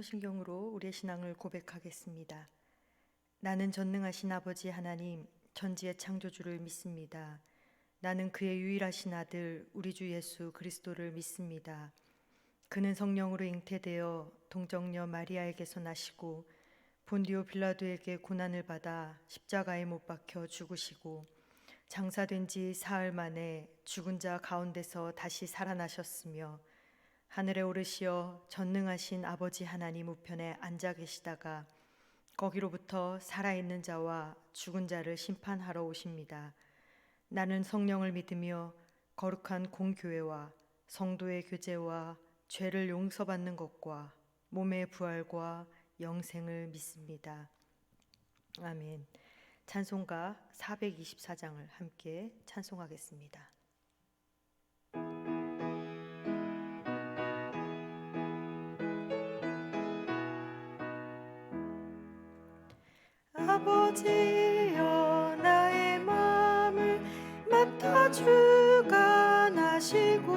서신경으로 우리의 신앙을 고백하겠습니다. 나는 전능하신 아버지 하나님, 천지의 창조주를 믿습니다. 나는 그의 유일하신 아들, 우리 주 예수 그리스도를 믿습니다. 그는 성령으로 잉태되어 동정녀 마리아에게서 나시고 본디오 빌라도에게 고난을 받아 십자가에 못 박혀 죽으시고 장사된 지 사흘 만에 죽은 자 가운데서 다시 살아나셨으며 하늘에 오르시어 전능하신 아버지 하나님 우편에 앉아 계시다가 거기로부터 살아있는 자와 죽은 자를 심판하러 오십니다. 나는 성령을 믿으며 거룩한 공교회와 성도의 교제와 죄를 용서받는 것과 몸의 부활과 영생을 믿습니다. 아멘. 찬송가 424장을 함께 찬송하겠습니다. 아버지여 나의 마음을 맡아 주관하시고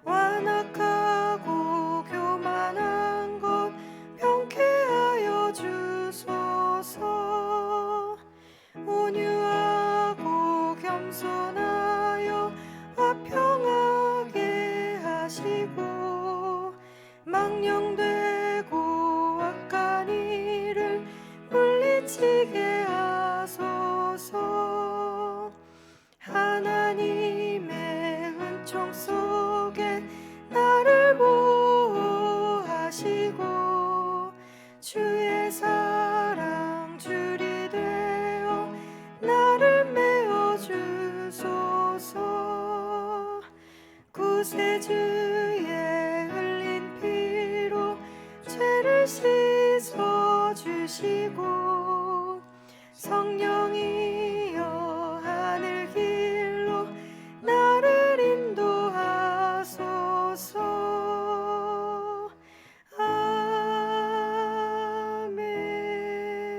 완악하고 교만한 것 병케하여 주소서. 온유하고 겸손하여 화평하게 하시고 망령되고 악한 일을 물리치게 하소서. 하나님의 은총 속에 나를 보호하시고 주의 사랑 줄이 되어 나를 메어 주소서. 구세주의 흘린 피로 죄를 씻어 주시고 성령이여 하늘 길로 나를 인도하소서.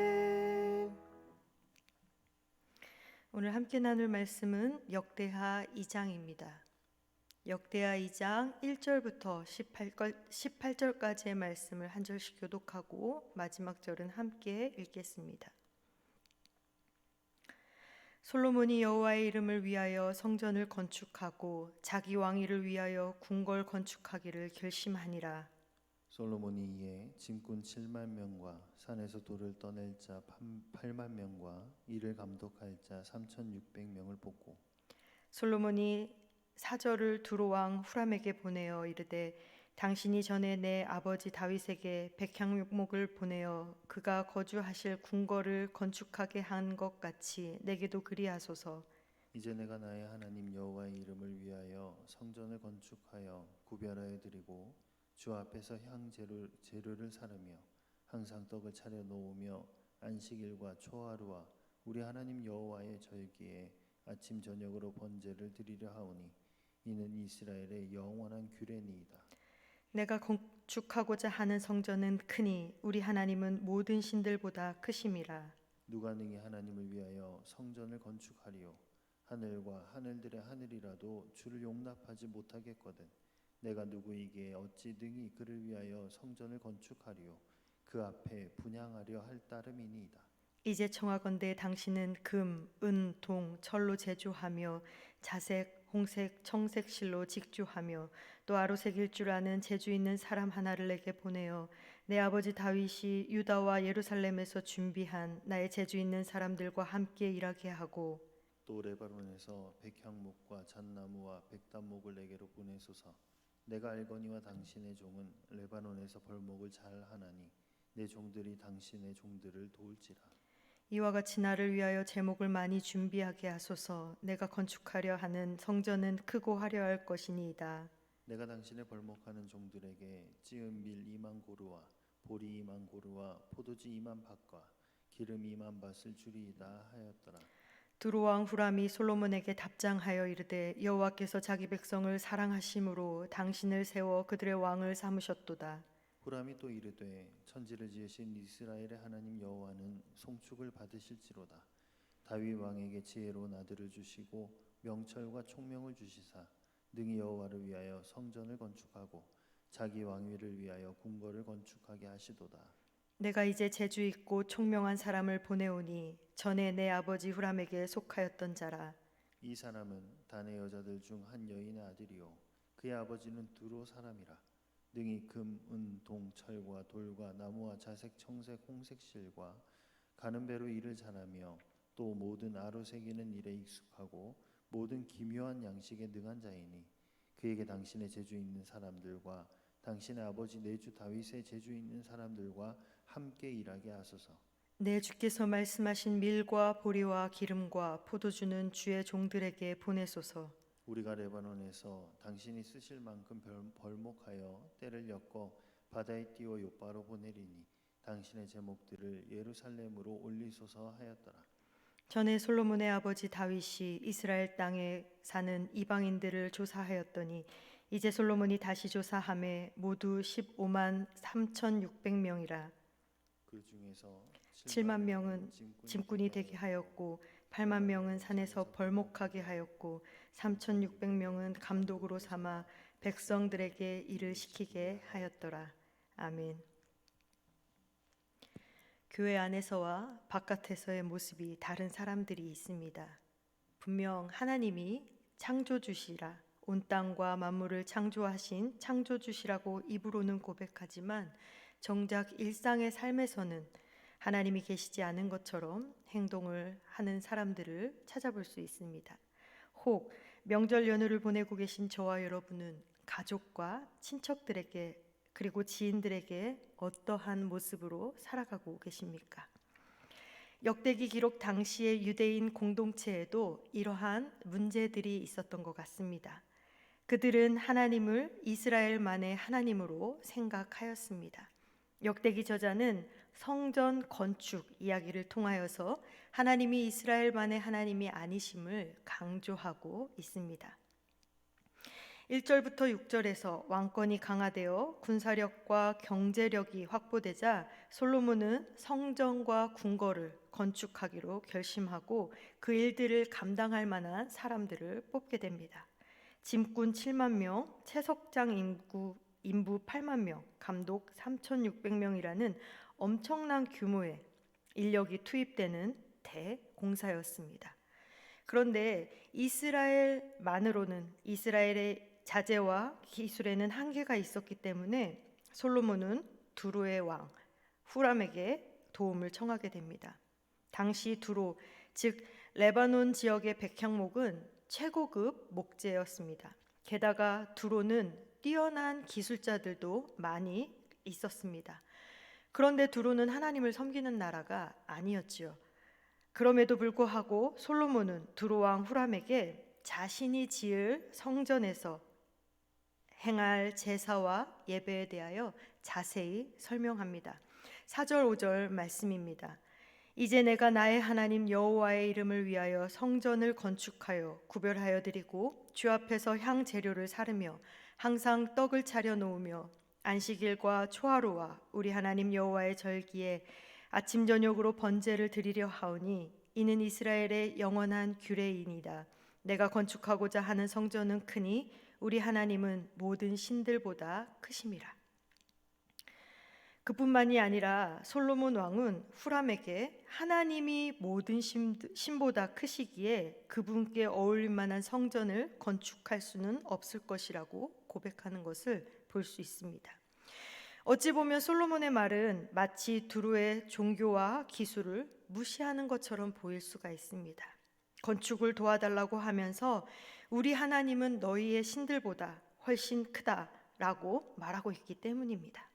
아멘. 오늘 함께 나눌 말씀은 역대하 2장입니다. 역대하 2장 1절부터 18절까지의 말씀을 한 절씩 교독하고 마지막 절은 함께 읽겠습니다. 솔로몬이 여호와의 이름을 위하여 성전을 건축하고 자기 왕위를 위하여 궁궐 건축하기를 결심하니라. 솔로몬이 이에 짐꾼 7만 명과 산에서 돌을 떠낼 자 8만 명과 이를 감독할 자 3,600명을 뽑고 솔로몬이 사절을 두로 왕 후람에게 보내어 이르되 당신이 전에 내 아버지 다윗에게 백향목을 보내어 그가 거주하실 궁궐을 건축하게 한 것 같이 내게도 그리하소서. 이제 내가 나의 하나님 여호와의 이름을 위하여 성전을 건축하여 구별하여 드리고 주 앞에서 재료를 사르며 항상 떡을 차려 놓으며 안식일과 초하루와 우리 하나님 여호와의 절기에 아침 저녁으로 번제를 드리려 하오니 이는 이스라엘의 영원한 규례니이다. 내가 건축하고자 하는 성전은 크니 우리 하나님은 모든 신들보다 크심이라. 누가 능히 하나님을 위하여 성전을 건축하리요? 하늘과 하늘들의 하늘이라도 주를 용납하지 못하겠거든. 내가 누구에게 어찌 능히 그를 위하여 성전을 건축하리요? 그 앞에 분향하려 할 따름이니이다. 이제 청하건대 당신은 금, 은, 동, 철로 제조하며 자색, 홍색, 청색 실로 직조하며 또 아로색일 줄 아는 재주 있는 사람 하나를 내게 보내어 내 아버지 다윗이 유다와 예루살렘에서 준비한 나의 재주 있는 사람들과 함께 일하게 하고 또 레바논에서 백향목과 잣나무와 백단목을 내게로 보내소서. 내가 알거니와 당신의 종은 레바논에서 벌목을 잘 하나니 내 종들이 당신의 종들을 도울지라. 이와 같이 나를 위하여 제목을 많이 준비하게 하소서. 내가 건축하려 하는 성전은 크고 화려할 것이니이다. 내가 당신의 벌목하는 종들에게 찌은 밀 2만 고루와 보리 2만 고루와 포도주 2만 밭과 기름 2만 밭을 주리이다 하였더라. 두로 왕 후람이 솔로몬에게 답장하여 이르되 여호와께서 자기 백성을 사랑하심으로 당신을 세워 그들의 왕을 삼으셨도다. 후람이 또 이르되 천지를 지으신 이스라엘의 하나님 여호와는 송축을 받으실지로다. 다윗 왕에게 지혜로운 아들을 주시고 명철과 총명을 주시사 능히 여호와를 위하여 성전을 건축하고 자기 왕위를 위하여 궁궐을 건축하게 하시도다. 내가 이제 재주 있고 총명한 사람을 보내오니 전에 내 아버지 후람에게 속하였던 자라. 이 사람은 단의 여자들 중 한 여인의 아들이요 그의 아버지는 두로 사람이라. 능히 금, 은, 동, 철과 돌과 나무와 자색, 청색, 홍색 실과 가는 배로 일을 잘하며 또 모든 아로새기는 일에 익숙하고 모든 기묘한 양식에 능한 자이니 그에게 당신의 재주 있는 사람들과 당신의 아버지 내주 다윗의 재주 있는 사람들과 함께 일하게 하소서. 내 주께서 말씀하신 밀과 보리와 기름과 포도주는 주의 종들에게 보내소서. 우리가 레바논에서 당신이 쓰실 만큼 벌목하여 때를 엮어 바다에 띄워 요바로 보내리니 당신의 제목들을 예루살렘으로 올리소서 하였더라. 전에 솔로몬의 아버지 다윗이 이스라엘 땅에 사는 이방인들을 조사하였더니 이제 솔로몬이 다시 조사함에 모두 15만 3,600명이라. 그 중에서 7만 명은 짐꾼이 되게 하였고 8만 명은 산에서 벌목하게 하였고 3,600명은 감독으로 삼아 백성들에게 일을 시키게 하였더라. 아멘. 교회 안에서와 바깥에서의 모습이 다른 사람들이 있습니다. 분명 하나님이 창조주시라, 온 땅과 만물을 창조하신 창조주시라고 입으로는 고백하지만 정작 일상의 삶에서는 하나님이 계시지 않은 것처럼 행동을 하는 사람들을 찾아볼 수 있습니다. 혹 명절 연휴를 보내고 계신 저와 여러분은 가족과 친척들에게 그리고 지인들에게 어떠한 모습으로 살아가고 계십니까? 역대기 기록 당시의 유대인 공동체에도 이러한 문제들이 있었던 것 같습니다. 그들은 하나님을 이스라엘만의 하나님으로 생각하였습니다. 역대기 저자는 성전 건축 이야기를 통하여서 하나님이 이스라엘만의 하나님이 아니심을 강조하고 있습니다. 1절부터 6절에서 왕권이 강화되어 군사력과 경제력이 확보되자 솔로몬은 성전과 궁궐을 건축하기로 결심하고 그 일들을 감당할 만한 사람들을 뽑게 됩니다. 짐꾼 7만 명, 채석장 인부 8만 명, 감독 3,600명이라는 엄청난 규모의 인력이 투입되는 대공사였습니다. 그런데 이스라엘만으로는 이스라엘의 자재와 기술에는 한계가 있었기 때문에 솔로몬은 두로의 왕 후람에게 도움을 청하게 됩니다. 당시 두로, 즉 레바논 지역의 백향목은 최고급 목재였습니다. 게다가 두로는 뛰어난 기술자들도 많이 있었습니다. 그런데 두로는 하나님을 섬기는 나라가 아니었지요. 그럼에도 불구하고 솔로몬은 두로 왕 후람에게 자신이 지을 성전에서 행할 제사와 예배에 대하여 자세히 설명합니다. 4절 5절 말씀입니다. 이제 내가 나의 하나님 여호와의 이름을 위하여 성전을 건축하여 구별하여 드리고 주 앞에서 향 재료를 사르며 항상 떡을 차려 놓으며 안식일과 초하루와 우리 하나님 여호와의 절기에 아침 저녁으로 번제를 드리려 하오니 이는 이스라엘의 영원한 규례이니이다. 내가 건축하고자 하는 성전은 크니 우리 하나님은 모든 신들보다 크심이라. 그뿐만이 아니라 솔로몬 왕은 후람에게 하나님이 모든 신보다 크시기에 그분께 어울릴 만한 성전을 건축할 수는 없을 것이라고 고백하는 것을 볼 수 있습니다. 어찌 보면 솔로몬의 말은 마치 두로의 종교와 기술을 무시하는 것처럼 보일 수가 있습니다. 건축을 도와달라고 하면서 우리 하나님은 너희의 신들보다 훨씬 크다라고 말하고 있기 때문입니다.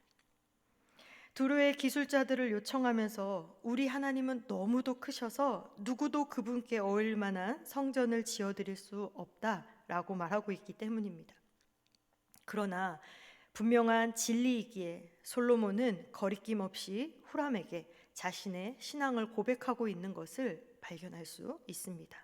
두로의 기술자들을 요청하면서 우리 하나님은 너무도 크셔서 누구도 그분께 어울릴 만한 성전을 지어드릴 수 없다라고 말하고 있기 때문입니다. 그러나 분명한 진리이기에 솔로몬은 거리낌 없이 후람에게 자신의 신앙을 고백하고 있는 것을 발견할 수 있습니다.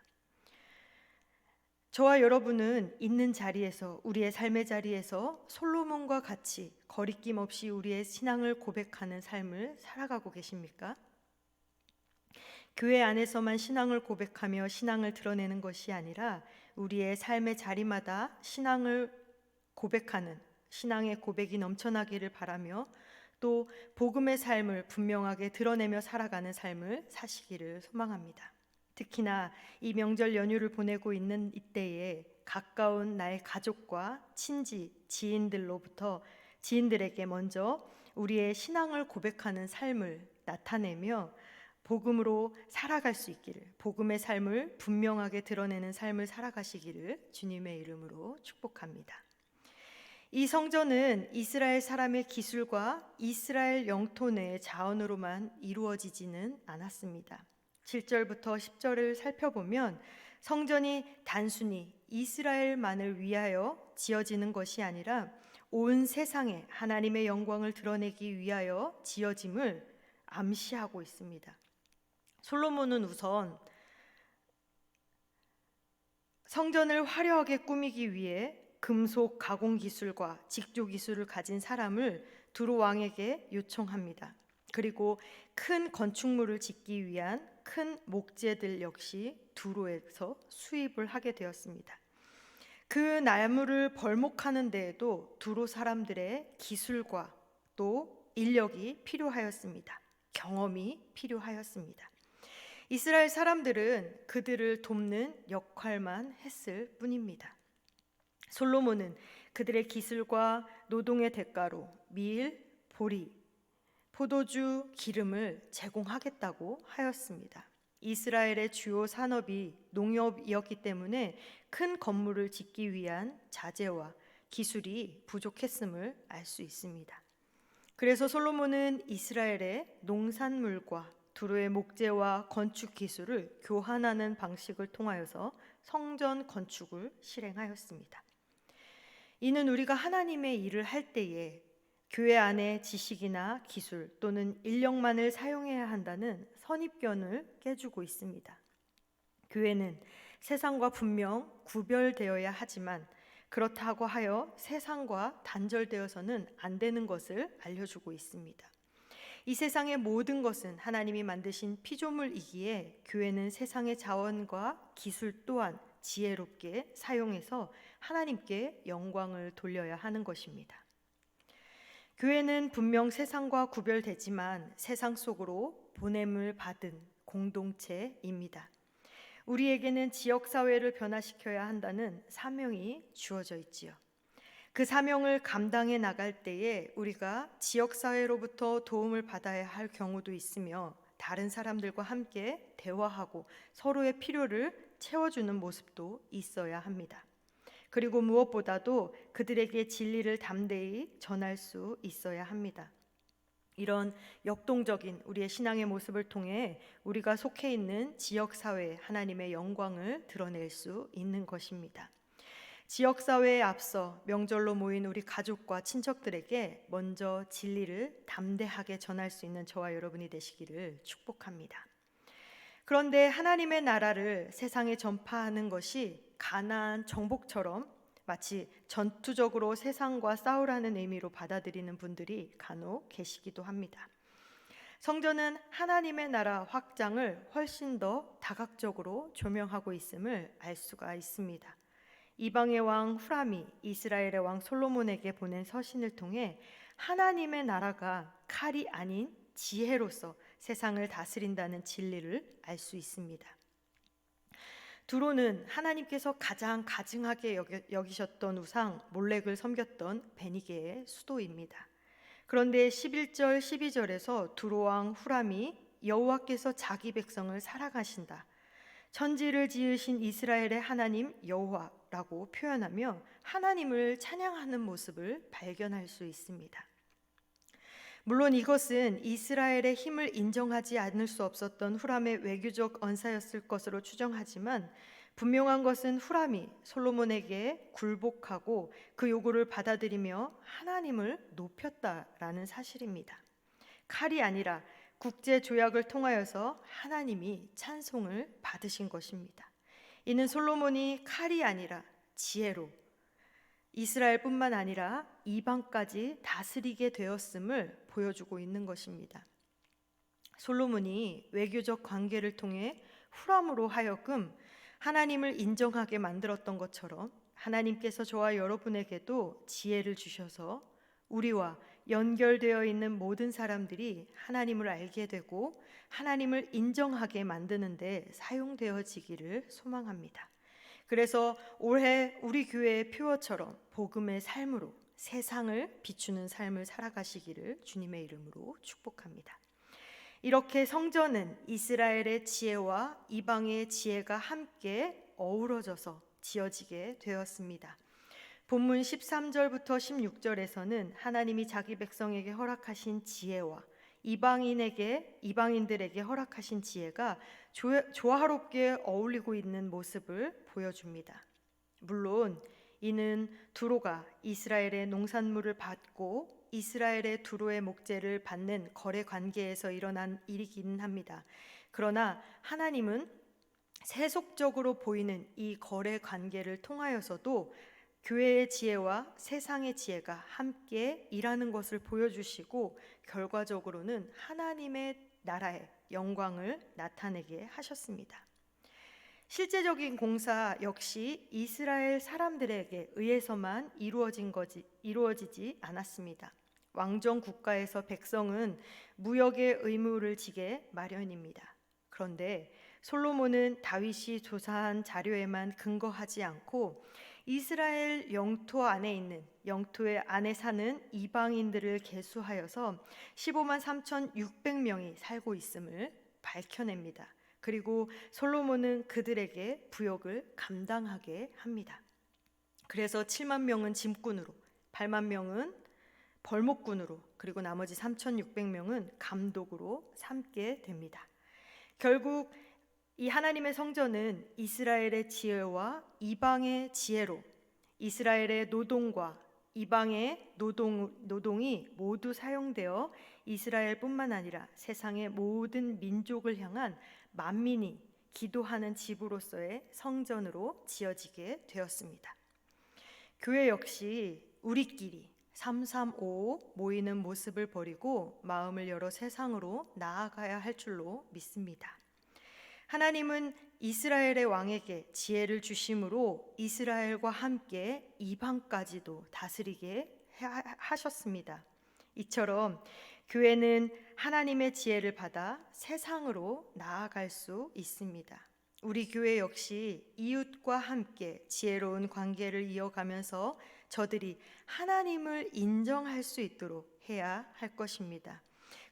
저와 여러분은 있는 자리에서, 우리의 삶의 자리에서 솔로몬과 같이 거리낌 없이 우리의 신앙을 고백하는 삶을 살아가고 계십니까? 교회 안에서만 신앙을 고백하며 신앙을 드러내는 것이 아니라 우리의 삶의 자리마다 신앙을 고백하는, 신앙의 고백이 넘쳐나기를 바라며 또 복음의 삶을 분명하게 드러내며 살아가는 삶을 사시기를 소망합니다. 특히나 이 명절 연휴를 보내고 있는 이때에 가까운 나의 가족과 친지, 지인들에게 먼저 우리의 신앙을 고백하는 삶을 나타내며 복음으로 살아갈 수 있기를, 복음의 삶을 분명하게 드러내는 삶을 살아가시기를 주님의 이름으로 축복합니다. 이 성전은 이스라엘 사람의 기술과 이스라엘 영토 내의 자원으로만 이루어지지는 않았습니다. 7절부터 10절을 살펴보면 성전이 단순히 이스라엘만을 위하여 지어지는 것이 아니라 온 세상에 하나님의 영광을 드러내기 위하여 지어짐을 암시하고 있습니다. 솔로몬은 우선 성전을 화려하게 꾸미기 위해 금속 가공 기술과 직조 기술을 가진 사람을 두로 왕에게 요청합니다. 그리고 큰 건축물을 짓기 위한 큰 목재들 역시 두로에서 수입을 하게 되었습니다. 그 나무를 벌목하는 데에도 두로 사람들의 기술과 또 인력이 필요하였습니다. 경험이 필요하였습니다. 이스라엘 사람들은 그들을 돕는 역할만 했을 뿐입니다. 솔로몬은 그들의 기술과 노동의 대가로 밀, 보리, 포도주, 기름을 제공하겠다고 하였습니다. 이스라엘의 주요 산업이 농업이었기 때문에 큰 건물을 짓기 위한 자재와 기술이 부족했음을 알 수 있습니다. 그래서 솔로몬은 이스라엘의 농산물과 두로의 목재와 건축 기술을 교환하는 방식을 통하여서 성전 건축을 실행하였습니다. 이는 우리가 하나님의 일을 할 때에 교회 안에 지식이나 기술 또는 인력만을 사용해야 한다는 선입견을 깨주고 있습니다. 교회는 세상과 분명 구별되어야 하지만 그렇다고 하여 세상과 단절되어서는 안 되는 것을 알려주고 있습니다. 이 세상의 모든 것은 하나님이 만드신 피조물이기에 교회는 세상의 자원과 기술 또한 지혜롭게 사용해서 하나님께 영광을 돌려야 하는 것입니다. 교회는 분명 세상과 구별되지만 세상 속으로 보냄을 받은 공동체입니다. 우리에게는 지역사회를 변화시켜야 한다는 사명이 주어져 있지요. 그 사명을 감당해 나갈 때에 우리가 지역사회로부터 도움을 받아야 할 경우도 있으며 다른 사람들과 함께 대화하고 서로의 필요를 채워주는 모습도 있어야 합니다. 그리고 무엇보다도 그들에게 진리를 담대히 전할 수 있어야 합니다. 이런 역동적인 우리의 신앙의 모습을 통해 우리가 속해 있는 지역사회에 하나님의 영광을 드러낼 수 있는 것입니다. 지역사회에 앞서 명절로 모인 우리 가족과 친척들에게 먼저 진리를 담대하게 전할 수 있는 저와 여러분이 되시기를 축복합니다. 그런데 하나님의 나라를 세상에 전파하는 것이 가나안 정복처럼 마치 전투적으로 세상과 싸우라는 의미로 받아들이는 분들이 간혹 계시기도 합니다. 성전은 하나님의 나라 확장을 훨씬 더 다각적으로 조명하고 있음을 알 수가 있습니다. 이방의 왕 후람이 이스라엘의 왕 솔로몬에게 보낸 서신을 통해 하나님의 나라가 칼이 아닌 지혜로서 세상을 다스린다는 진리를 알 수 있습니다. 두로는 하나님께서 가장 가증하게 여기셨던 우상 몰렉을 섬겼던 베니게의 수도입니다. 그런데 11절 12절에서 두로 왕 후람이 여호와께서 자기 백성을 살아가신다, 천지를 지으신 이스라엘의 하나님 여호와라고 표현하며 하나님을 찬양하는 모습을 발견할 수 있습니다. 물론 이것은 이스라엘의 힘을 인정하지 않을 수 없었던 후람의 외교적 언사였을 것으로 추정하지만 분명한 것은 후람이 솔로몬에게 굴복하고 그 요구를 받아들이며 하나님을 높였다라는 사실입니다. 칼이 아니라 국제 조약을 통하여서 하나님이 찬송을 받으신 것입니다. 이는 솔로몬이 칼이 아니라 지혜로 이스라엘뿐만 아니라 이방까지 다스리게 되었음을 보여주고 있는 것입니다. 솔로몬이 외교적 관계를 통해 후람으로 하여금 하나님을 인정하게 만들었던 것처럼 하나님께서 저와 여러분에게도 지혜를 주셔서 우리와 연결되어 있는 모든 사람들이 하나님을 알게 되고 하나님을 인정하게 만드는 데 사용되어지기를 소망합니다. 그래서 올해 우리 교회의 표어처럼 복음의 삶으로 세상을 비추는 삶을 살아가시기를 주님의 이름으로 축복합니다. 이렇게 성전은 이스라엘의 지혜와 이방의 지혜가 함께 어우러져서 지어지게 되었습니다. 본문 13절부터 16절에서는 하나님이 자기 백성에게 허락하신 지혜와 이방인들에게 허락하신 지혜가 조화롭게 어울리고 있는 모습을 보여줍니다. 물론 이는 두로가 이스라엘의 농산물을 받고 이스라엘의 두로의 목재를 받는 거래 관계에서 일어난 일이긴 합니다. 그러나 하나님은 세속적으로 보이는 이 거래 관계를 통하여서도 교회의 지혜와 세상의 지혜가 함께 일하는 것을 보여주시고 결과적으로는 하나님의 나라의 영광을 나타내게 하셨습니다. 실제적인 공사 역시 이스라엘 사람들에게 의해서만 이루어지지 않았습니다. 왕정 국가에서 백성은 무역의 의무를 지게 마련입니다. 그런데 솔로몬은 다윗이 조사한 자료에만 근거하지 않고 이스라엘 영토에 안에 사는 이방인들을 계수하여서 15만 3,600명이 살고 있음을 밝혀냅니다. 그리고 솔로몬은 그들에게 부역을 감당하게 합니다. 그래서 7만 명은 짐꾼으로, 8만 명은 벌목꾼으로, 그리고 나머지 3,600명은 감독으로 삼게 됩니다. 결국 이 하나님의 성전은 이스라엘의 지혜와 이방의 지혜로 이스라엘의 노동과 이방의 노동이 모두 사용되어 이스라엘뿐만 아니라 세상의 모든 민족을 향한 만민이 기도하는 집으로서의 성전으로 지어지게 되었습니다. 교회 역시 우리끼리 335 모이는 모습을 버리고 마음을 열어 세상으로 나아가야 할 줄로 믿습니다. 하나님은 이스라엘의 왕에게 지혜를 주심으로 이스라엘과 함께 이방까지도 다스리게 하셨습니다. 이처럼 교회는 하나님의 지혜를 받아 세상으로 나아갈 수 있습니다. 우리 교회 역시 이웃과 함께 지혜로운 관계를 이어가면서 저들이 하나님을 인정할 수 있도록 해야 할 것입니다.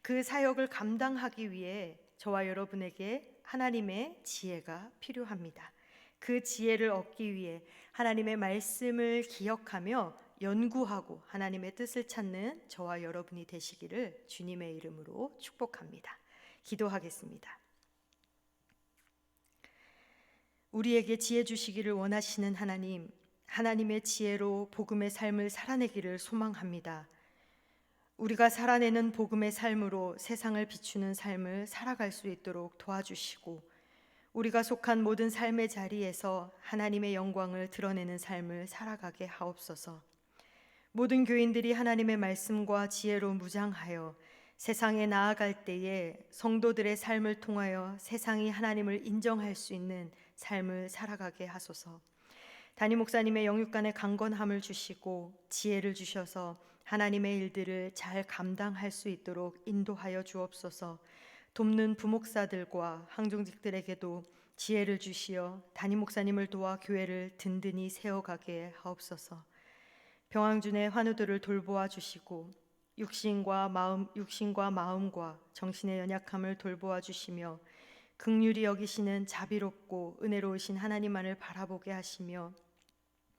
그 사역을 감당하기 위해 저와 여러분에게 하나님의 지혜가 필요합니다. 그 지혜를 얻기 위해 하나님의 말씀을 기억하며 연구하고 하나님의 뜻을 찾는 저와 여러분이 되시기를 주님의 이름으로 축복합니다. 기도하겠습니다. 우리에게 지혜 주시기를 원하시는 하나님, 하나님의 지혜로 복음의 삶을 살아내기를 소망합니다. 우리가 살아내는 복음의 삶으로 세상을 비추는 삶을 살아갈 수 있도록 도와주시고 우리가 속한 모든 삶의 자리에서 하나님의 영광을 드러내는 삶을 살아가게 하옵소서. 모든 교인들이 하나님의 말씀과 지혜로 무장하여 세상에 나아갈 때에 성도들의 삶을 통하여 세상이 하나님을 인정할 수 있는 삶을 살아가게 하소서. 담임 목사님의 영육간의 강건함을 주시고 지혜를 주셔서 하나님의 일들을 잘 감당할 수 있도록 인도하여 주옵소서. 돕는 부목사들과 항종직들에게도 지혜를 주시어 담임 목사님을 도와 교회를 든든히 세워가게 하옵소서. 병황준의 환우들을 돌보아 주시고 육신과 마음과 정신의 연약함을 돌보아 주시며 긍휼히 여기시는 자비롭고 은혜로우신 하나님만을 바라보게 하시며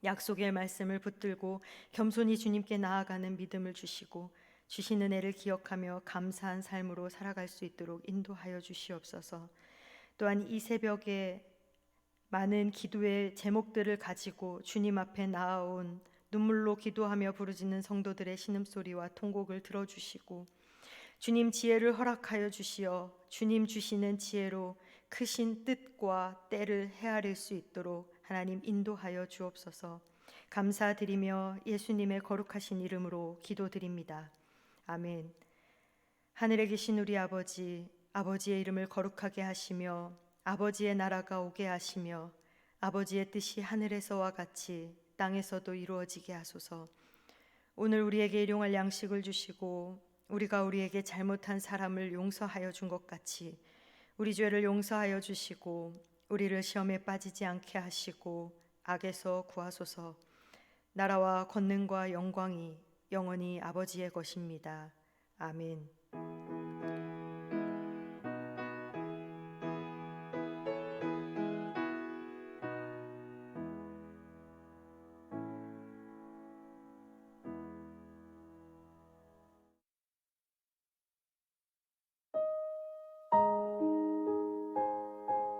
약속의 말씀을 붙들고 겸손히 주님께 나아가는 믿음을 주시고 주신 은혜를 기억하며 감사한 삶으로 살아갈 수 있도록 인도하여 주시옵소서. 또한 이 새벽에 많은 기도의 제목들을 가지고 주님 앞에 나아온 눈물로 기도하며 부르짖는 성도들의 신음소리와 통곡을 들어주시고 주님 지혜를 허락하여 주시어 주님 주시는 지혜로 크신 뜻과 때를 헤아릴 수 있도록 하나님 인도하여 주옵소서. 감사드리며 예수님의 거룩하신 이름으로 기도드립니다. 아멘. 하늘에 계신 우리 아버지, 아버지의 이름을 거룩하게 하시며 아버지의 나라가 오게 하시며 아버지의 뜻이 하늘에서와 같이 땅에서도 이루어지게 하소서. 오늘 우리에게 일용할 양식을 주시고 우리가 우리에게 잘못한 사람을 용서하여 준 것 같이 우리 죄를 용서하여 주시고 우리를 시험에 빠지지 않게 하시고 악에서 구하소서. 나라와 권능과 영광이 영원히 아버지의 것입니다. 아멘.